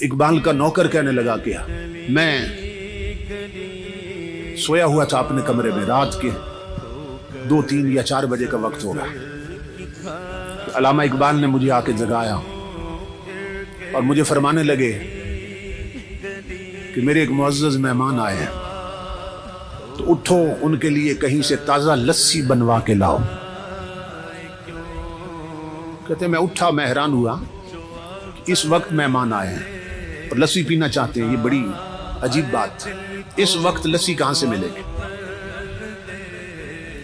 इकबाल का नौकर कहने लगा कि मैं सोया हुआ था अपने कमरे में, रात के 2, 3 या 4 बजे का वक्त होगा। अल्लामा इकबाल ने मुझे आके जगाया और मुझे फरमाने लगे कि मेरे एक मुअज़्ज़ज़ मेहमान आए हैं, तो उठो उनके लिए कहीं से ताज़ा लस्सी बनवा के लाओ। कहते मैं उठा, मैं हैरान हुआ कि इस वक्त मेहमान आए हैं और लस्सी पीना चाहते हैं, ये बड़ी अजीब बात है। इस वक्त लस्सी कहाँ से मिलेगी?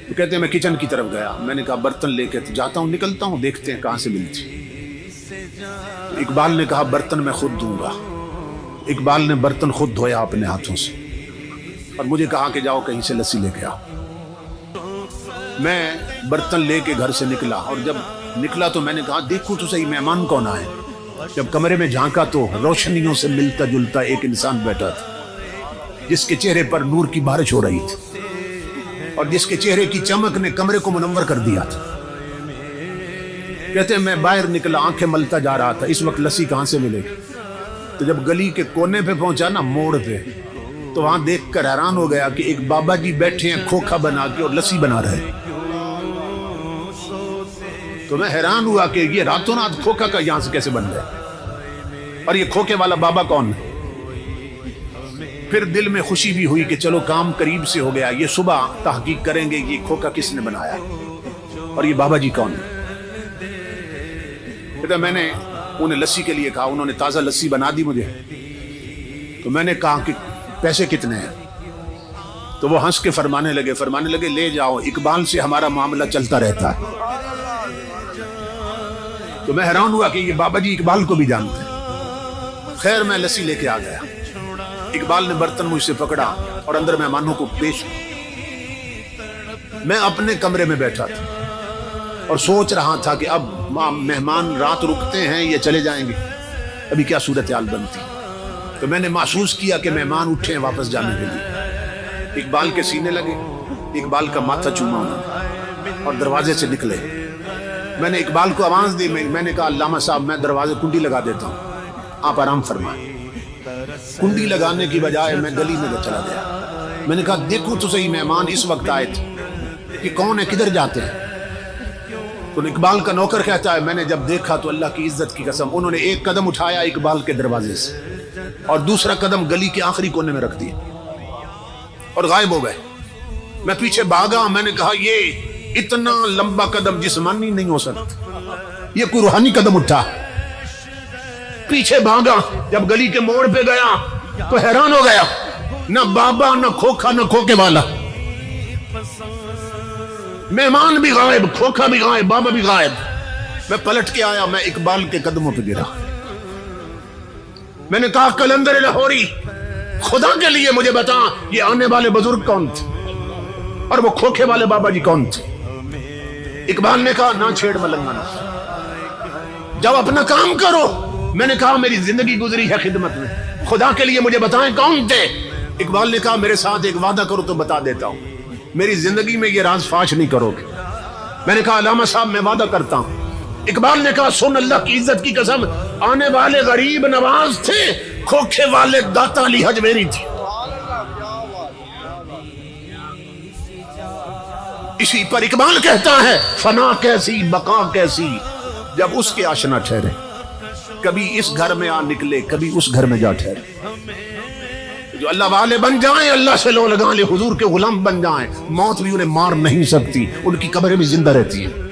तो कहते हैं मैं किचन की तरफ गया, मैंने कहा बर्तन लेके तो जाता हूँ, निकलता हूँ, देखते हैं कहाँ से मिलती। तो इकबाल ने कहा बर्तन मैं खुद दूंगा। इकबाल ने बर्तन खुद धोया अपने हाथों से और मुझे कहा कि जाओ कहीं से लस्सी लेके आओ। मैं बर्तन लेके घर से निकला और जब निकला तो मैंने कहा देखो तो सही मेहमान कौन आए। जब कमरे में झांका तो रोशनियों से मिलता जुलता एक इंसान बैठा था, जिसके चेहरे पर नूर की बारिश हो रही थी और जिसके चेहरे की चमक ने कमरे को मुनव्वर कर दिया था। कहते हैं मैं बाहर निकला, आंखें मलता जा रहा था, इस वक्त लस्सी कहां से मिलेगी। तो जब गली के कोने पे पहुंचा ना, मोड़ पे, तो वहां देखकर हैरान हो गया कि एक बाबा जी बैठे हैं खोखा बना के और लस्सी बना रहे हैं। तो मैं हैरान हुआ कि ये रातों रात खोखा का यहां से कैसे बन गया और ये खोखे वाला बाबा कौन है। फिर दिल में खुशी भी हुई कि चलो काम करीब से हो गया, ये सुबह तहकीक करेंगे ये खोखा किसने बनाया और ये बाबा जी कौन है। तो मैंने उन्हें लस्सी के लिए कहा, उन्होंने ताज़ा लस्सी बना दी मुझे। तो मैंने कहा कि पैसे कितने हैं? तो वो हंस के फरमाने लगे ले जाओ, इकबाल से हमारा मामला चलता रहता है। तो मैं हैरान हुआ कि ये बाबा जी इकबाल को भी जानते हैं। खैर मैं लस्सी लेके आ गया। इकबाल ने बर्तन मुझसे पकड़ा और अंदर मेहमानों को पेश। मैं अपने कमरे में बैठा था और सोच रहा था कि अब मेहमान रात रुकते हैं या चले जाएंगे, अभी क्या सूरत हाल बनती। तो मैंने महसूस किया कि मेहमान उठे हैं वापस जाने के लिए। इकबाल के सीने लगे, इकबाल का माथा चूमा उन्होंने और दरवाजे से निकले। मैंने इकबाल को आवाज दी, मैंने कहा अल्लामा साहब मैं दरवाजे कुंडी लगा देता हूँ, आप आराम फरमाएं। कुंडी लगाने की बजाय मैं गली में चला गया। मैंने कहा देखो तो सही मेहमान इस वक्त आए थे कि कौन है, किधर जाते हैं। तो इकबाल का नौकर कहता है मैंने जब देखा तो अल्लाह की इज्जत की कसम उन्होंने एक कदम उठाया इकबाल के दरवाजे से और दूसरा कदम गली के आखिरी कोने में रख दिया और गायब हो गए। मैं पीछे भागा, मैंने कहा ये इतना लंबा कदम जिस्मानी नहीं हो सकता, ये कोई रूहानी कदम उठा। पीछे भागा, जब गली के मोड़ पे गया तो हैरान हो गया, ना बाबा ना खोखा ना खोखे वाला, मेहमान भी गायब, खोखा भी गायब, बाबा भी गायब। मैं पलट के आया, मैं इकबाल के कदमों पे गिरा। मैंने कहा कलंदर लाहौरी खुदा के लिए मुझे बता ये आने वाले बुजुर्ग कौन थे और वो खोखे वाले बाबा जी कौन थे। इकबाल ने कहा ना छेड़ मलंगना, जब अपना काम करो। मैंने कहा मेरी जिंदगी गुजरी है खिदमत में, खुदा के लिए मुझे बताएं कौन थे। इकबाल ने कहा मेरे साथ एक वादा करो तो बता देता हूं, मेरी जिंदगी में ये राज फाश नहीं करोगे। मैंने कहा अल्लामा साहब मैं वादा करता हूं। इकबाल ने कहा सुन अल्लाह की इज्जत की कसम, आने वाले गरीब नवाज थे, खोखे वाले दाता अली हजवेरी थी। इसी पर इकबाल कहता है फना कैसी बका कैसी, जब उसके आशना ठहरे, कभी इस घर में आ निकले कभी उस घर में जा ठहरे। जो अल्लाह वाले बन जाएं, अल्लाह से लो लगा ले, हुजूर के गुलाम बन जाएं, मौत भी उन्हें मार नहीं सकती, उनकी कब्रें भी जिंदा रहती हैं।